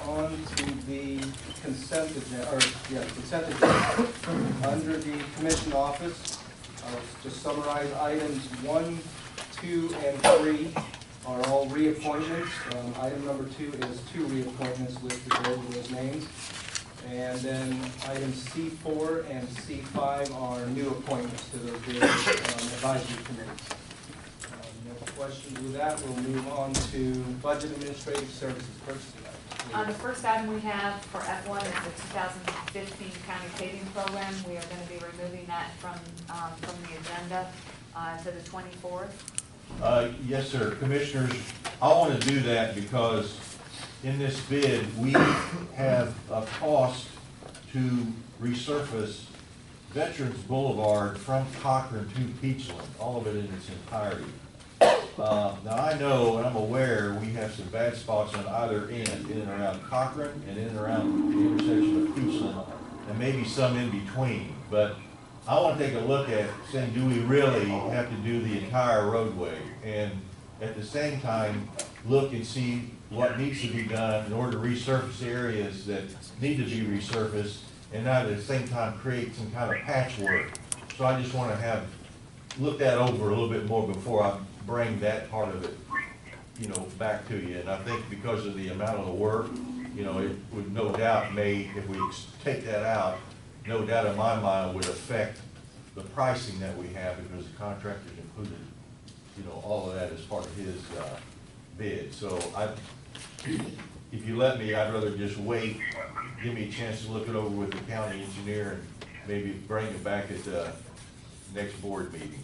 on to the consent agenda, consent agenda. Under the commission office, I'll just summarize items 1, 2, and 3 are all reappointments. Item number 2 is 2 reappointments listed there with those names. And then items C4 and C5 are new appointments to those various advisory committees. No questions with that. We'll move on to budget administrative services purchasing items. The first item we have for F1 is the 2015 county paving program. We are going to be removing that from the agenda to the 24th. Yes, sir. Commissioners, I want to do that because in this bid, we have a cost to resurface Veterans Boulevard from Cochran to Peachland, all of it in its entirety. Now I know and I'm aware we have some bad spots on either end, in and around Cochran and in and around the intersection of Peachland, and maybe some in between. But I want to take a look at saying, do we really have to do the entire roadway? And at the same time, look and see what needs to be done in order to resurface areas that need to be resurfaced, and not at the same time create some kind of patchwork. So I just want to look that over a little bit more before I bring that part of it, back to you. And I think because of the amount of the work, it would no doubt if we take that out, no doubt in my mind would affect the pricing that we have, because the contractor's included, all of that as part of his bid. So if you let me, I'd rather just wait, give me a chance to look it over with the county engineer, and maybe bring it back at the next board meeting.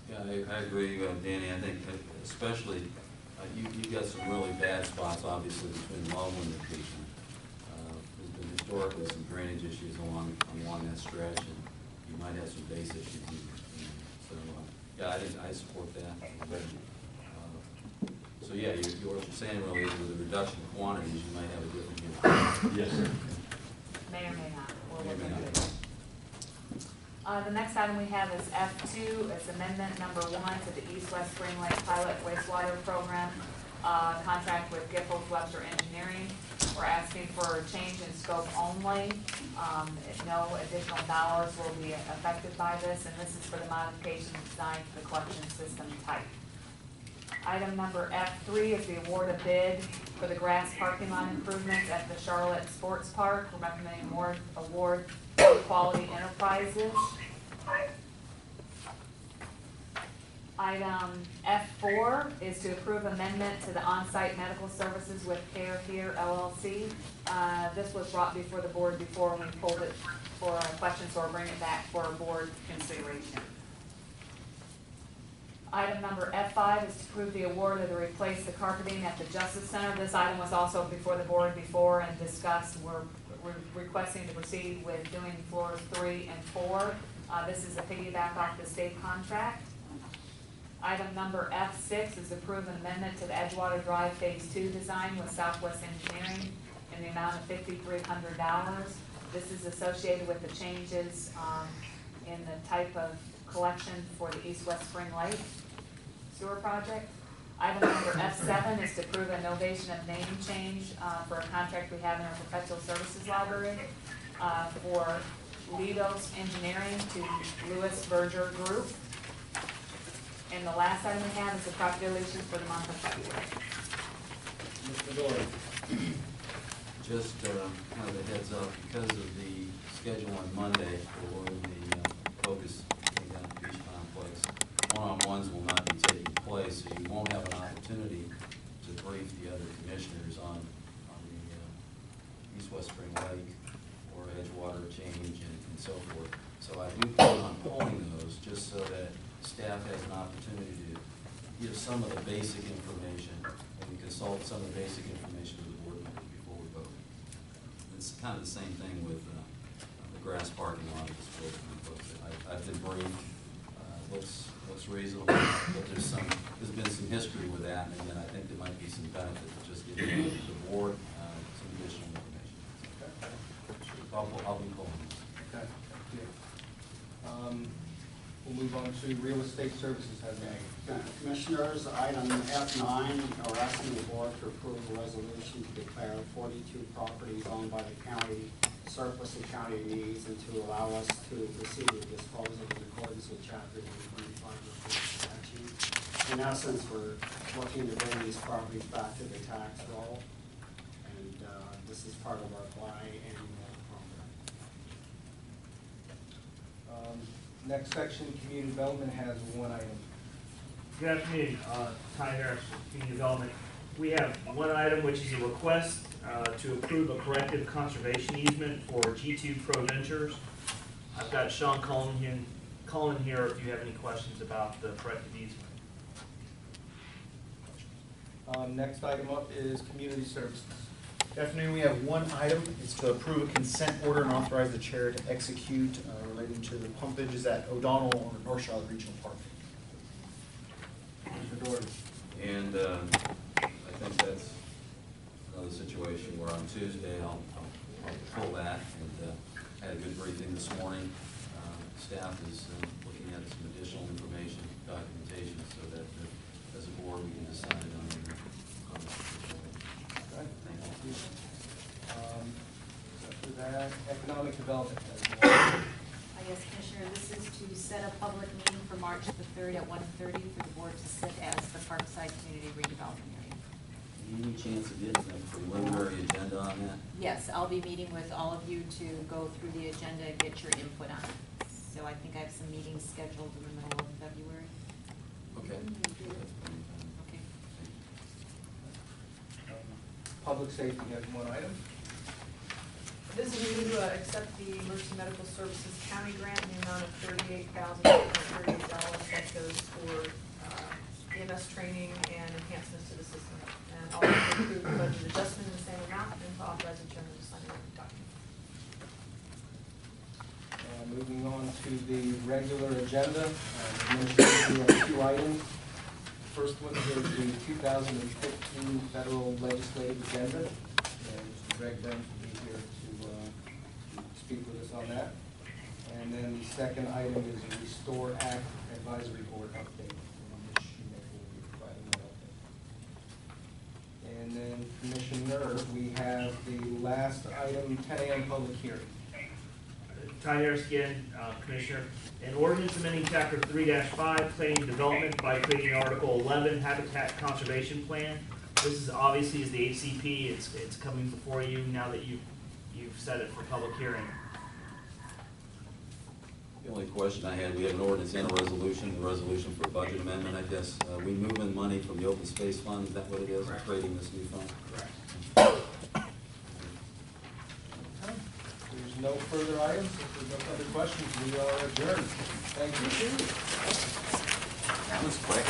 Yeah, I agree, Danny. I think especially you've got some really bad spots, obviously, between Loveland and Peachland. There's been historically some drainage issues along that stretch, and you might have some base issues. So yeah, I support that. So yeah, what you're saying really is with the reduction of quantities, you might have a different view. Yes, sir. May or may not. May or may not. The next item we have is F2. It's amendment number 1 to the East-West Spring Lake Pilot Wastewater Program contract with Giffords Webster Engineering. We're asking for a change in scope only. No additional dollars will be affected by this, and this is for the modification design for the collection system type. Item number F3 is the award of bid for the grass parking lot improvements at the Charlotte Sports Park. We're recommending award Quality Enterprises. Item F4 is to approve amendment to the on-site medical services with Care Here LLC. This was brought before the board before, and we pulled it for a question, so we'll bring it back for board consideration. Item number F5 is to approve the award of the replace the carpeting at the Justice Center. This item was also before the board before and discussed. We're requesting to proceed with doing floors 3 and 4. This is a piggyback off the state contract. Item number F6 is approve an amendment to the Edgewater Drive Phase 2 design with Southwest Engineering in the amount of $5,300. This is associated with the changes in the type of collection for the East-West Spring Lake sewer project. Item number F7 is to approve a novation of name change for a contract we have in our perpetual services library for Lidos Engineering to Lewis Berger Group. And the last item we have is the property deletion for the month of February. Mr. Doyle. Just kind of a heads up, because of the schedule on Monday for the focus down at the beach complex, one-on-ones will not be taking place, so you won't have an opportunity to brief the other commissioners on the East-West Spring Lake or Edgewater change and so forth. So I do plan on pulling those just so that staff has an opportunity to give some of the basic information and consult some of the basic information with the board members before we vote. It's kind of the same thing with the grass parking lot at the sports complex. I've been briefed. Looks reasonable, but there's been some history with that, and then I think there might be some benefit to just giving the board some additional information. Okay. I'll be calling. Okay. Yeah. We'll move on actually Real Estate Services has a. Commissioners, item F9, are asking the board to approve a resolution to declare 42 properties owned by the county surplus the county needs and to allow us to proceed with disposal in accordance with Chapter 125 of the statute. In essence, we're looking to bring these properties back to the tax roll, and this is part of our biannual program. Next section, Community Development has one item. Good afternoon, Ty Harris, Community Development. We have one item which is a request to approve a corrective conservation easement for G2 Pro Ventures. I've got Sean Cullen here if you have any questions about the corrective easement. Next item up is Community Services. Good afternoon, we have one item. It's to approve a consent order and authorize the chair to execute relating to the pumpages at O'Donnell or North Charlotte Regional Park. Mr. Doherty. And I think that's another situation where on Tuesday, I'll pull that, and had a good briefing this morning. Staff is looking at some additional information, documentation, so that as a board, we can decide on the Thank you. After that, Economic Development has one. Yes, Commissioner, this is to set a public meeting for March the 3rd at 1:30 for the board to sit as the Parkside Community Redevelopment Area. Any chance of getting a preliminary agenda on that? Yes, I'll be meeting with all of you to go through the agenda and get your input on it. So I think I have some meetings scheduled in the middle of February. Okay. Okay. Public Safety has one item. This is to accept the Emergency Medical Services County Grant in the amount of $38,838. That goes for EMS training and enhancements to the system. And also include the budget adjustment in the same amount and to authorize the chairman to sign the document. Moving on to the regular agenda, administration has two items. First one is the 2015 federal legislative agenda. And Mr. Greg Burns will be here to speak with us on that. And then the second item is the Restore Act Advisory Board update, on which you will be providing that update. And then Commissioner, we have the last item, 10 a.m. public hearing. Ty Harris again, Commissioner. An ordinance amending Chapter 3-5, Planning and Development by creating Article 11, Habitat Conservation Plan. This is obviously is the HCP. It's coming before you now that you've set it for public hearing. The only question I had, we have an ordinance and a resolution, the resolution for a budget amendment, I guess. We moving money from the open space fund, is that what it is? Correct. Creating this new fund? Correct. There's no further items. If there's no further questions, we are adjourned. Thank you. That was quick.